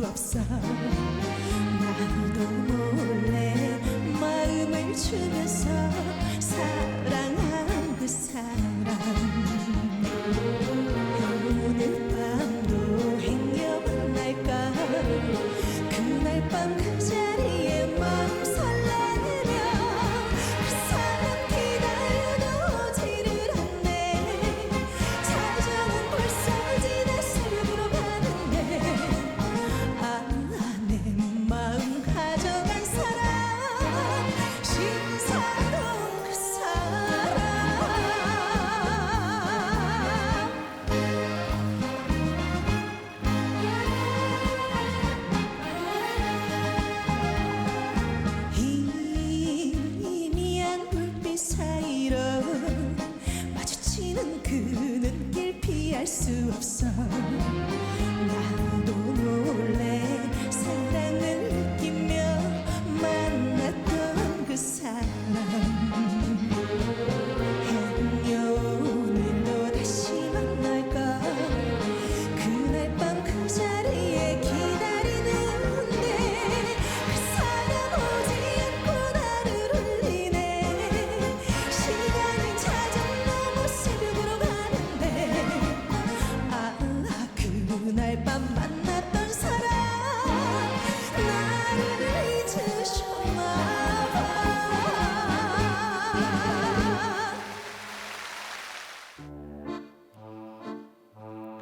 없어. 나도 몰래 마음을 주면서 사랑한 그 사람, 오늘 밤도 행여만날까. 그날 밤 그 자리에 마음 설레며 그 사람 기다려도 오지를 않네. 사정은 벌써 지나 새벽으로 가는데, 내 마음 가져간 사람, 신사동 그 사람. 희미한 불빛 사이로 마주치는 그 눈길 피할 수 없어. 나도 몰래 사랑을 느끼며 만났던 그 사람, 행여 오늘도 다시 만날까. 그날 밤 그 자리에 기다리는데 그 사람 오지 않고 나를 울리네. 시간이 자정 넘어 새벽으로 가는데, 그날 밤 만났던 사람 나를 잊으셨나 봐.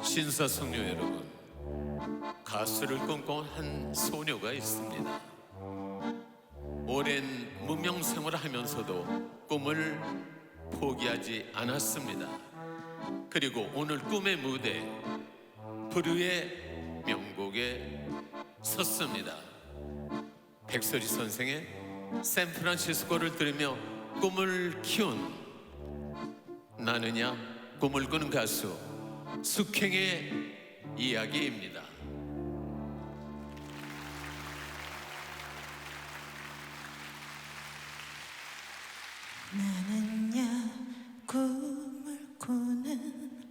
신사숙녀 여러분, 가수를 꿈꿔온 한 소녀가 있습니다. 오랜 무명 생활을 하면서도 꿈을 포기하지 않았습니다. 그리고 오늘 꿈의 무대, 부르의 명곡에 섰습니다. 백설이 선생의 샌프란시스코를 들으며 꿈을 키운 나느냐 꿈을 꾸는 가수 숙행의 이야기입니다. 나는야 꿈을 꾸는,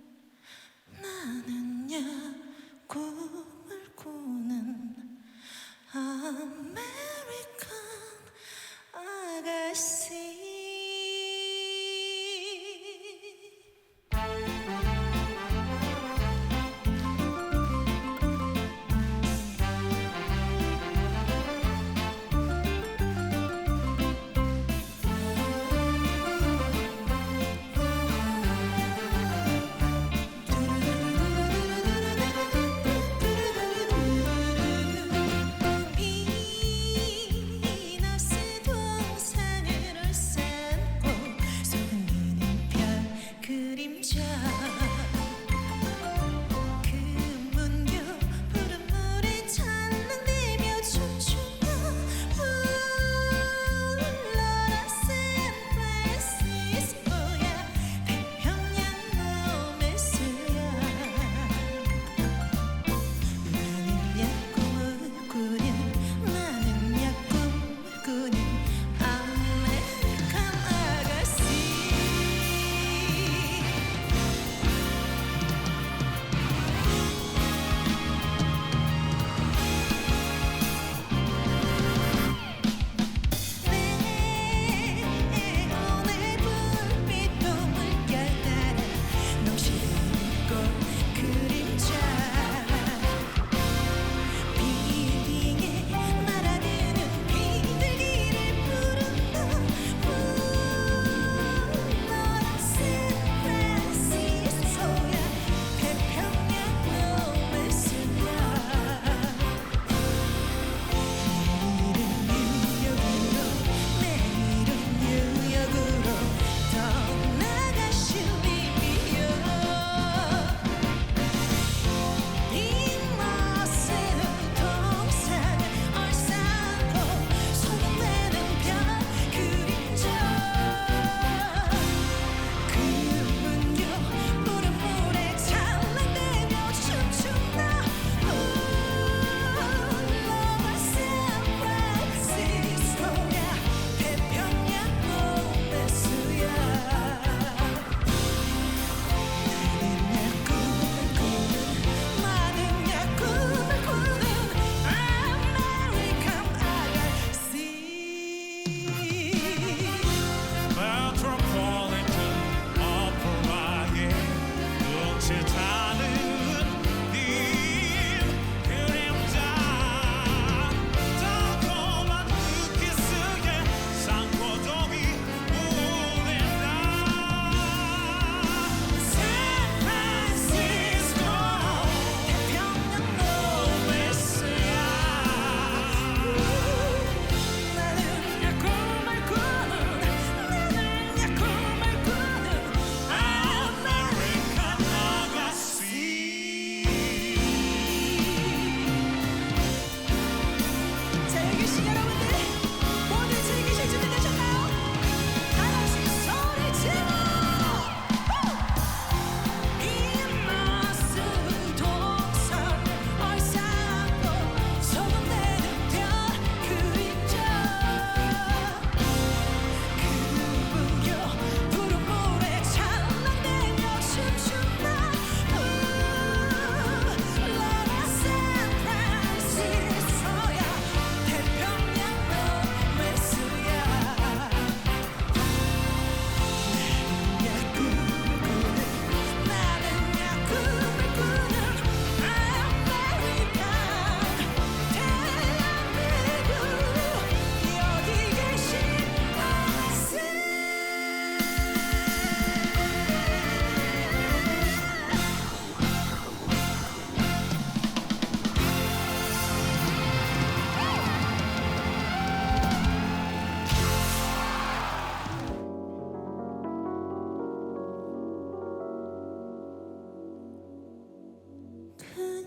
나는야 꿈을 꾸는 아메리칸 아가씨.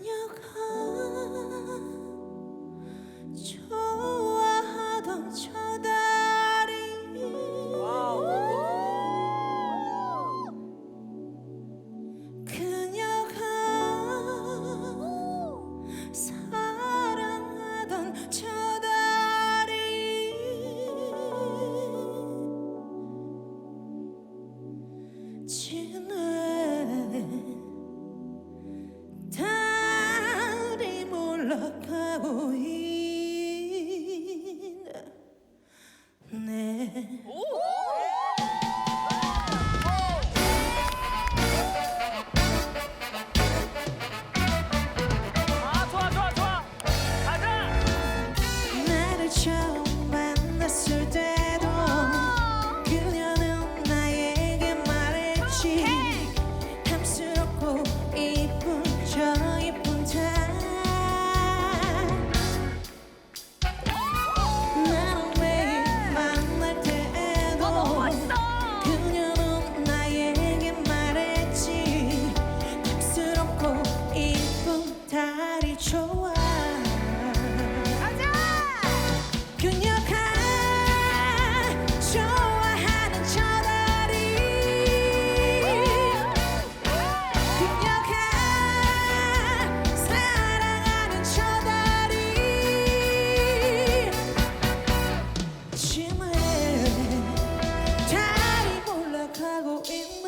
그녀가 좋아하던 저 다리 그녀가 사랑하던 저 다리 지네 달이 몰락하고 있네. 좋아 좋아 좋아 가자. 나를 처음 만났을 때도 그녀는 나에게 말했지. 탐스럽고 이쁜 저 이쁜 달. 나는 매일 만날 때도 그녀는 나에게 말했지. 탐스럽고 이쁜 달이 좋아. 그녀가 좋아하는 저 다리 그녀가 사랑하는 저 다리 지네 달이 올라가고 있네.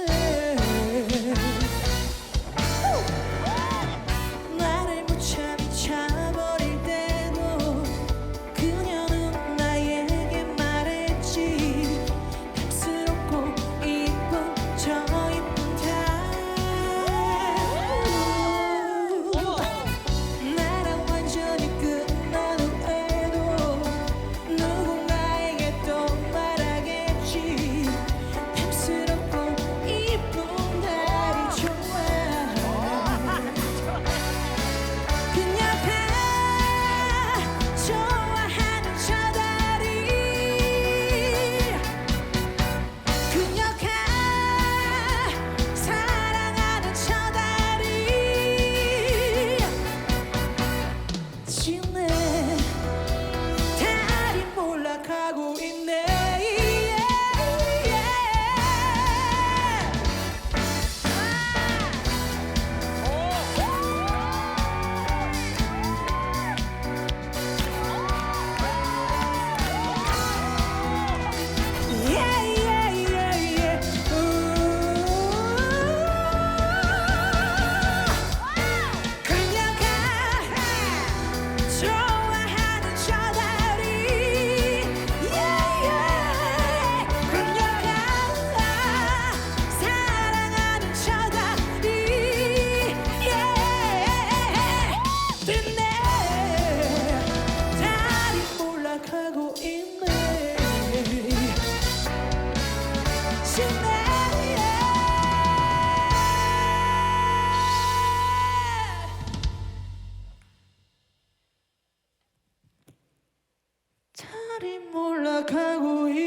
나를 무참히 차버릴 때도 그녀는 나에게 말했지. 탐스럽고 이쁜 저 이쁜 달. 나랑 완전히 끝난 후에도 누군가에게 또 말하겠지. 탐스럽고 이쁜 달이 좋아. 그녀가 좋아하는 저 다리 그녀가 사랑하는 저 다리 지네 달이 몰락하고 있네. 그녀가 좋아하는 저 다리 그녀가 사랑하는 저 다리 듣네 달이 올라가고 있네. 신네 달이 몰락하고 있네.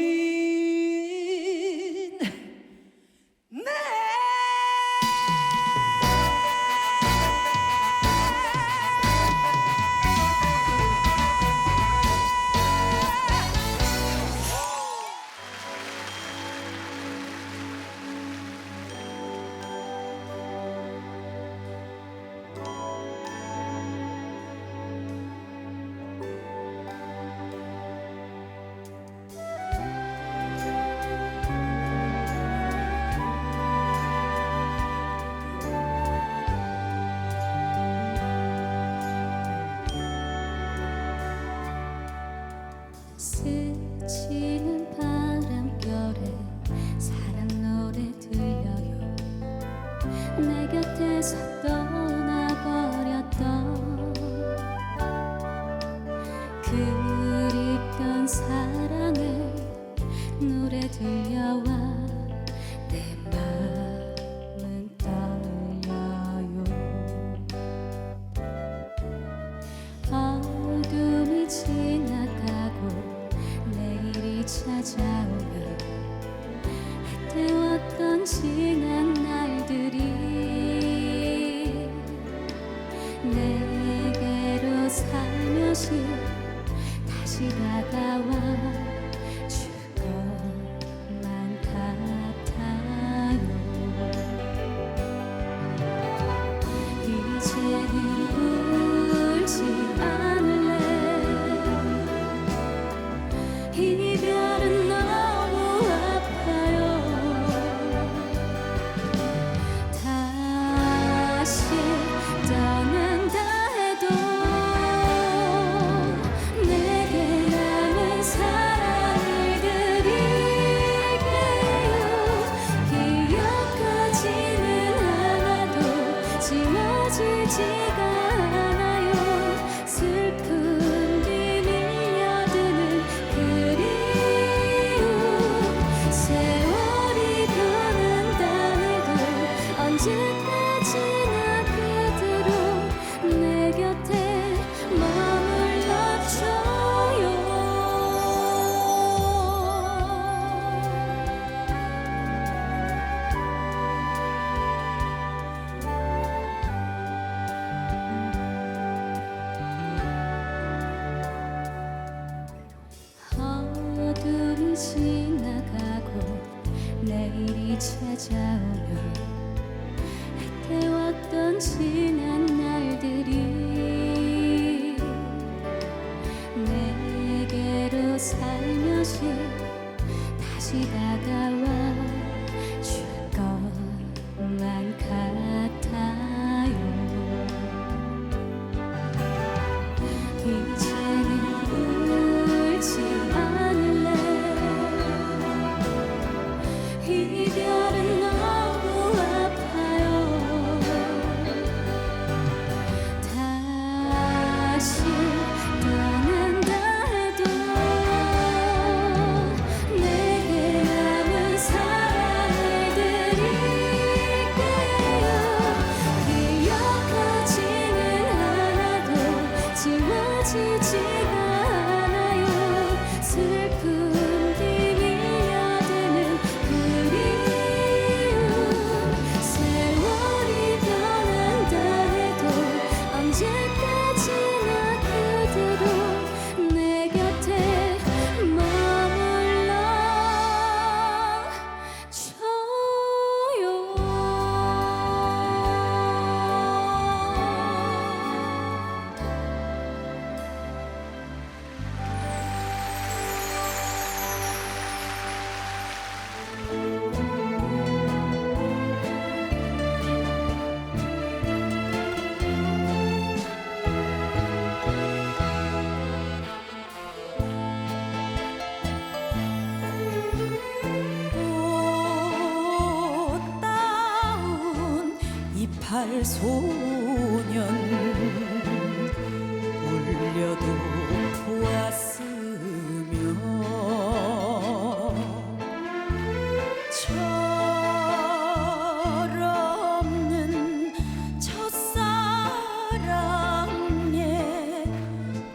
내게로 살며시 다시 다가와 줄 것만 같아요. 이제는 울지 않을래. 이별은 너무 아파요. 다시 떠난다 해도 내게 남은 사랑을 드릴게요. 기억하지는 않아도 지워지지가 않아요. 슬픈 뒤 밀려드는 그리움. 세월이 변한다 해도 언제까지나 그대로 내 곁에 머물러줘요. 어둠이 지나가고 내일이 찾아오면 해왔던 지난 날들이 내게로 살며시 다시 다가와 줄 것만 같아요. 이제는 울지 않을래. 이별은 너무 아파요. 다시 떠난다 해도 내게 남은 사랑을 드릴게요. 기억하지는 않아도 지워지지가 않아요. 슬픈 뒤 밀려드는 그리움. 세월이 변한다 해도 언제까지나 그대로 내 곁에 꽃다운 이팔 소년 울려도 보았으며 철없는 첫사랑에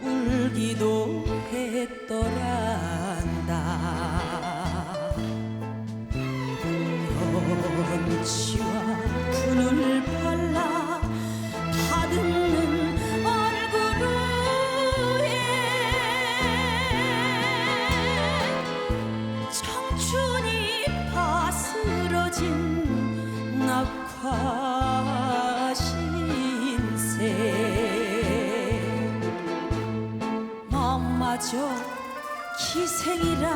울기도 했더란다. 번치와 분을 발라 다듬는 얼굴 위에 청춘이 바스러진 낙화 신세. 마음마저 기생이란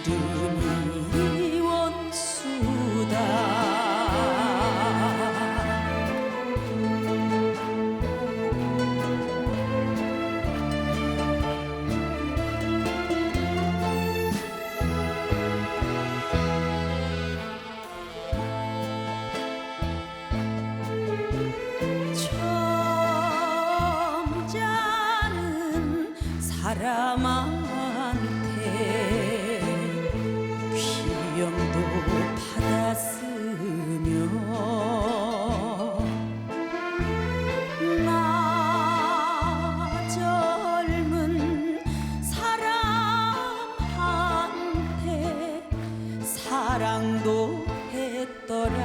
이름이 원수다. 점잖은 사람한테 귀영도 받았으며 나 젊은 사람한테 사랑도 했더란다.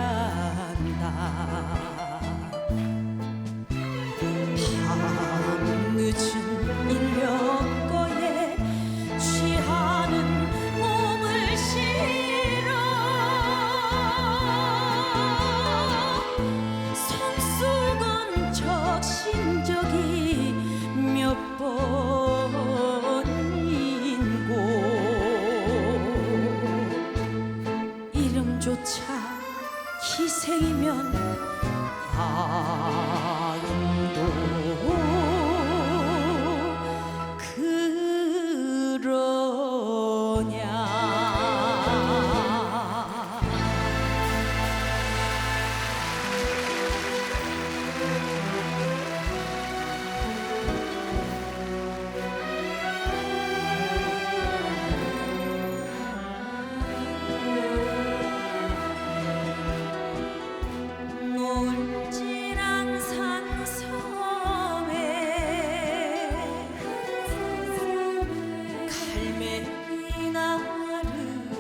번인 곳 이름조차 기생이면 아름도 그러냐. 노을진한 산섬에 갈매기 나르니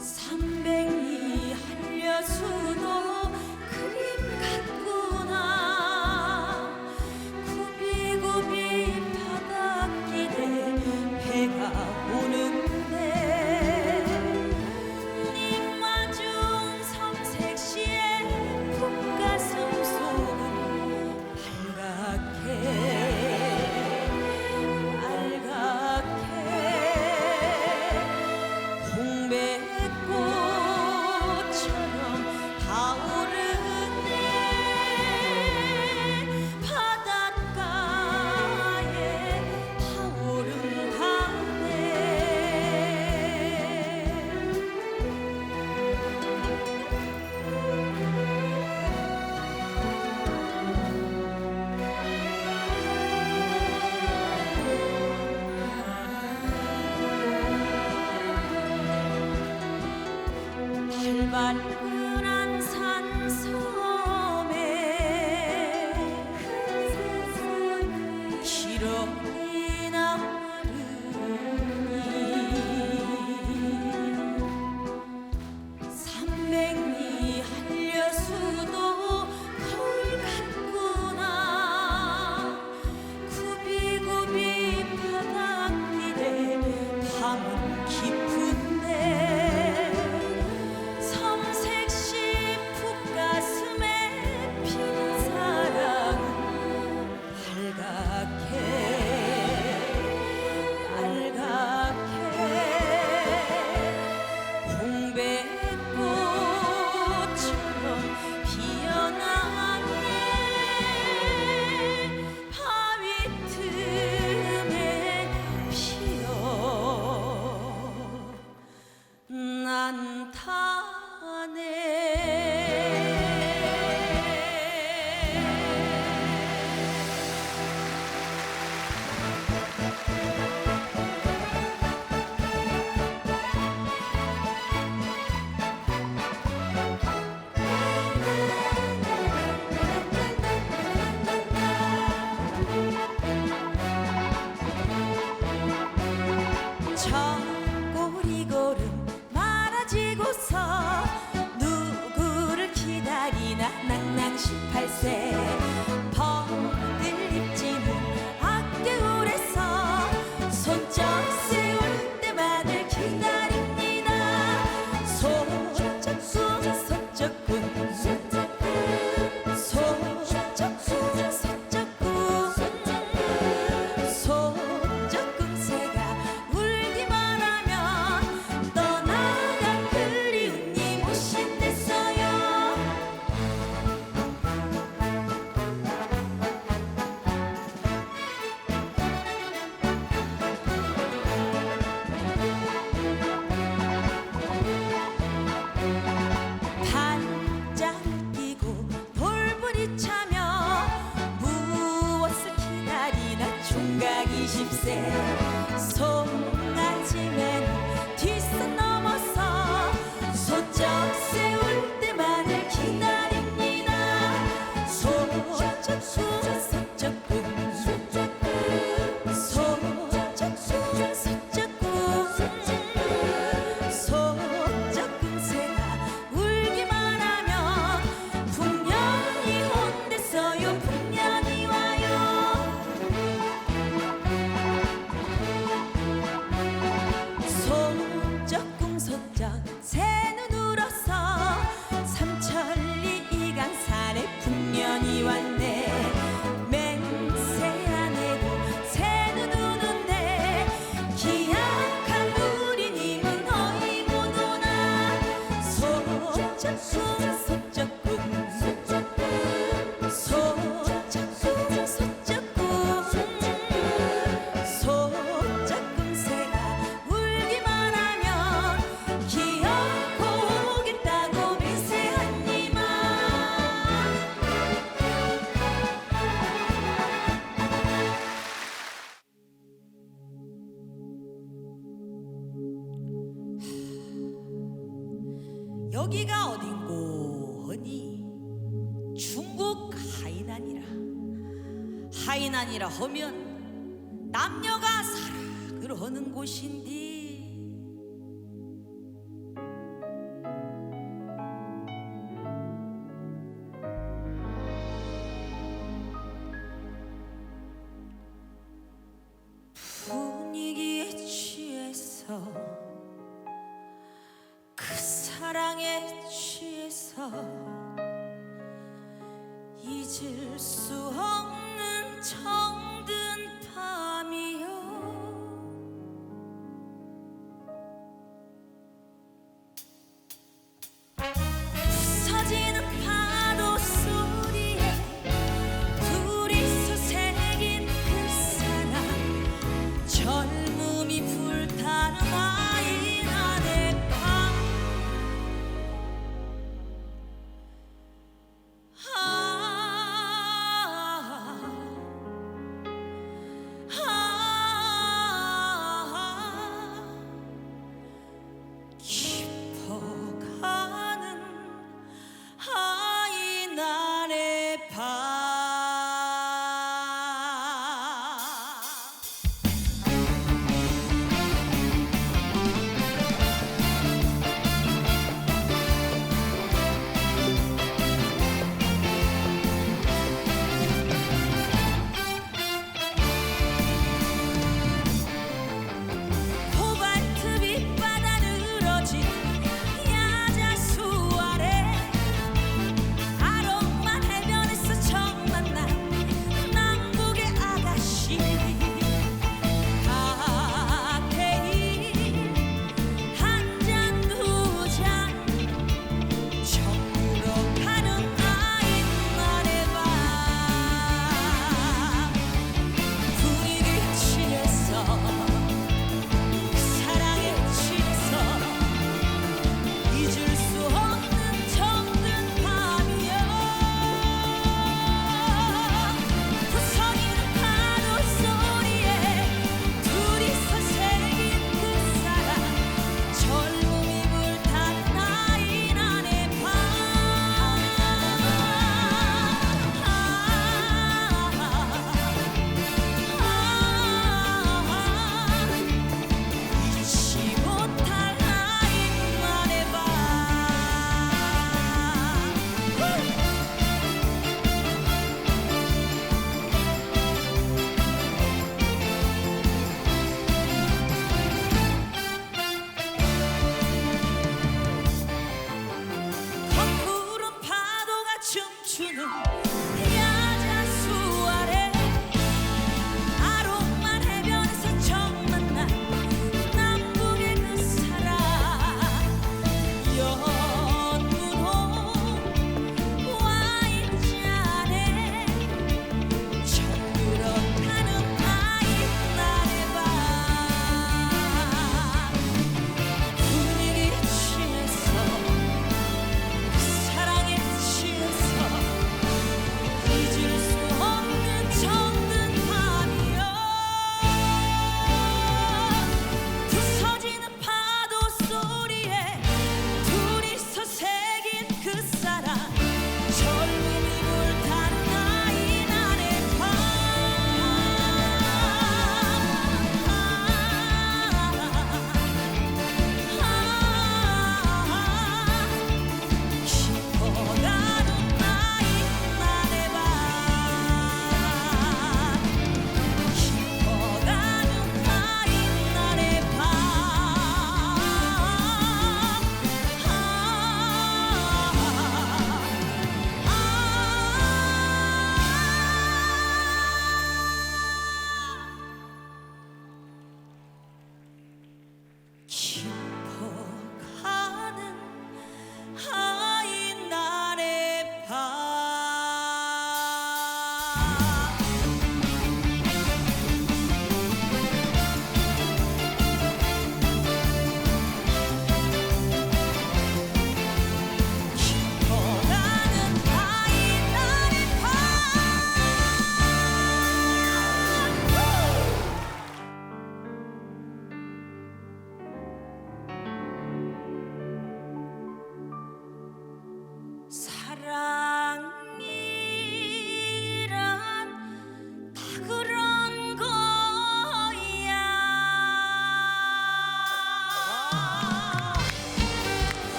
삼백리 한려수도 그림 같구나. 굽이굽이 바닷길에 배가 오는데 님 마중 섬색시에 북가슴 속은 발갛게 홍배꽃처럼 타오르네. 바닷가에 타오른 밤에 발발끈한 산섬에 기러기 나르니 삼백리 한려수도 거울 같구나. 굽이굽이 바닷길에 밤은 깊은데 섬색시 북가슴에 핀 사랑은 발갛게 홍배꽃처럼 피어나네. 바위 틈에 소짝꿍 새가 울기만 하면 기어코 오겠다고 맹세하니만. 여기가 어딘고 하니 중국 하이난이라. 하이난이라 하면 남녀가 사랑을 하는 곳인디. 분위기에 취해서 그 사랑에 취해서 잊을 수 없는 정든 밤이요. 부서지는 파도 소리에 둘이서 새긴 그 사랑, 젊음이 불타는 아이나의 밤. 아,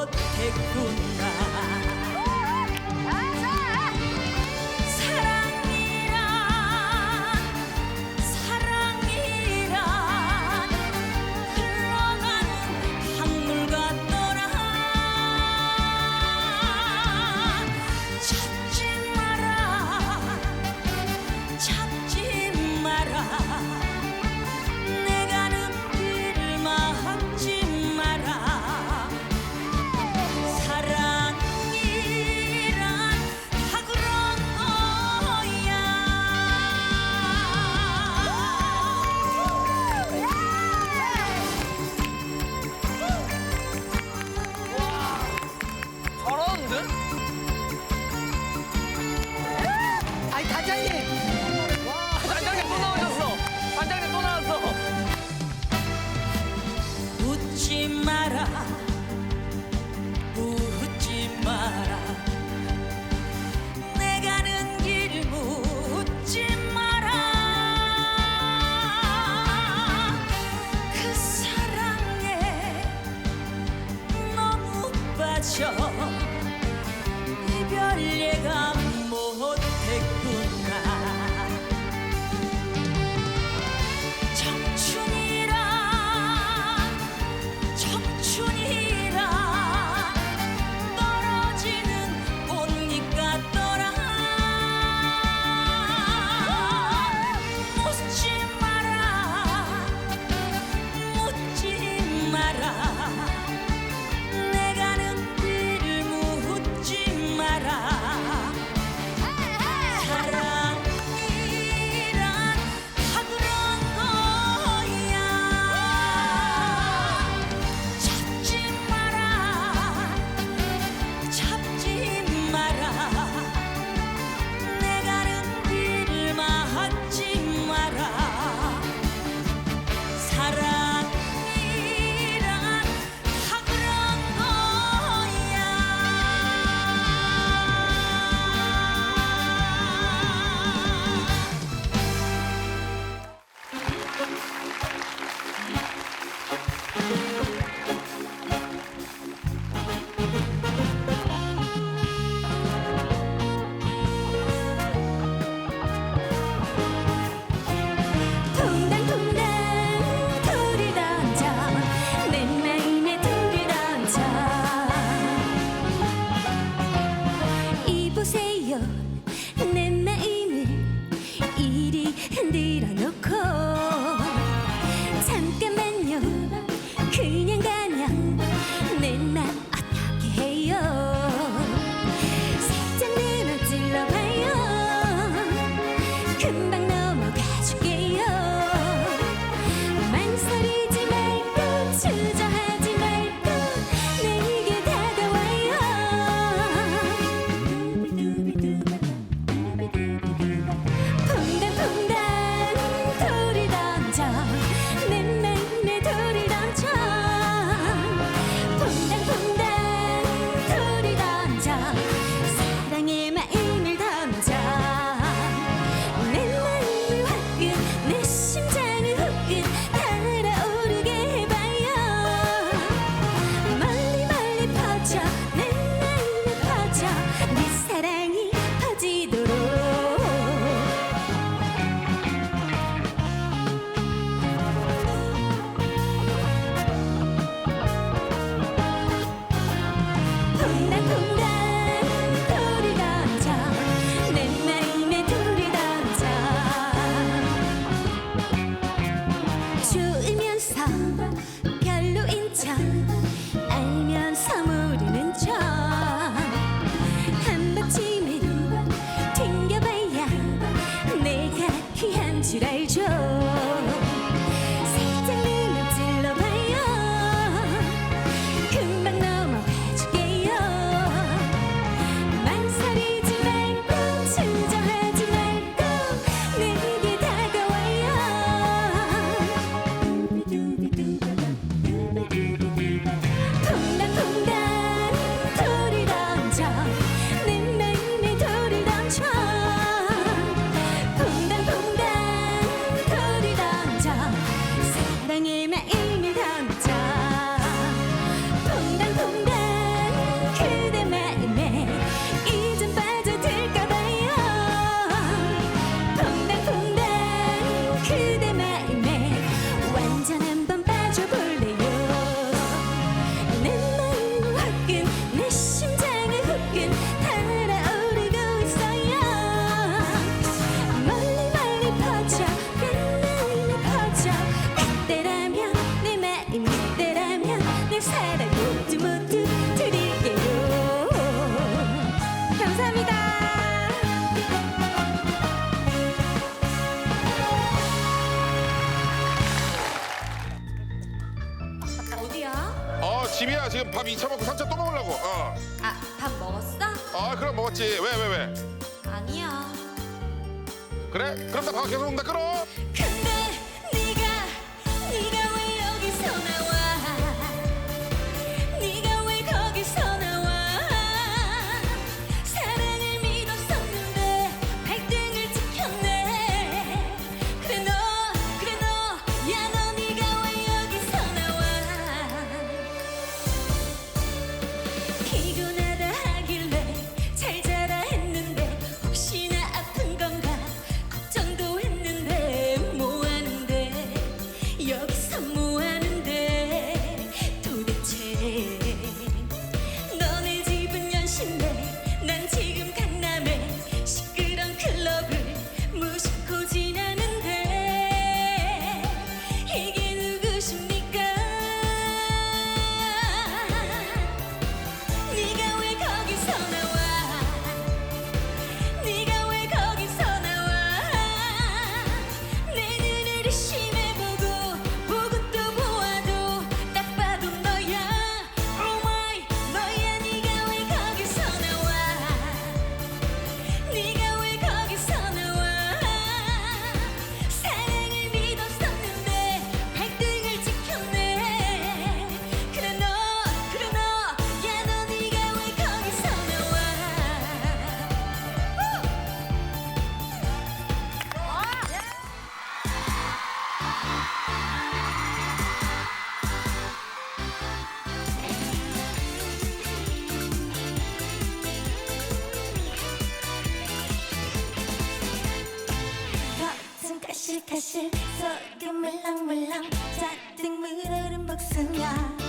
못했구나. 사랑이란 흘러가는 강물 같더라. 잡지 마라, 잡지 마라. 내 가는 길 막지 마라. 사랑이란 다 그런 거야. 잘하는데? 아이 단장님. 와, 단장님 또 나오셨어. 단장님 또 나왔어. 웃지 마라, 웃지 마라. 내 가는 길 묻지 마라. 그 사랑에 너무 빠져 이별 예감 못했구나. 청춘이란 떨어지는 꽃잎 같더라. 묻지 마라, 묻지 마라. 내 가는 길 묻지 마라. 집이야. 지금 밥 2차 먹고 3차 또 먹으려고. 아, 밥 먹었어? 그럼 먹었지. 왜? 아니야. 그래? 그럼 나 밥 계속 먹는다. 끊어. 근데 네가 왜 여기서 나와? 네가 왜 거기서 나와? 사랑을 믿었었는데 발등을 지켰네. 그래 너, 야 너 네가 왜 여기서 나와? 피곤하다 하길래 잘 자라 했는데 혹시나 아픈 건가 걱정도 했는데 뭐 하는데 여기서 뭐 하는데 도대체 너네 집은 연신내 난 지금 강남에 시끄러운 클럽을 무심코 지나는데 이게 누구십니까? 네가 왜 거기서 나와? 네가 왜 거기서 나와? 내 눈을 의심해보고 보고 또 보아도 딱 봐도 너야. Oh my 너야. 네가 왜 거기서 나와? 네가 왜 거기서 나와? 사랑을 믿었었는데 발등을 지켰네. 그래 너, 야 너 네가 왜 거기서 나와? 겉은 가실가실 속은 물렁물렁 잔뜩 물흐른 복숭아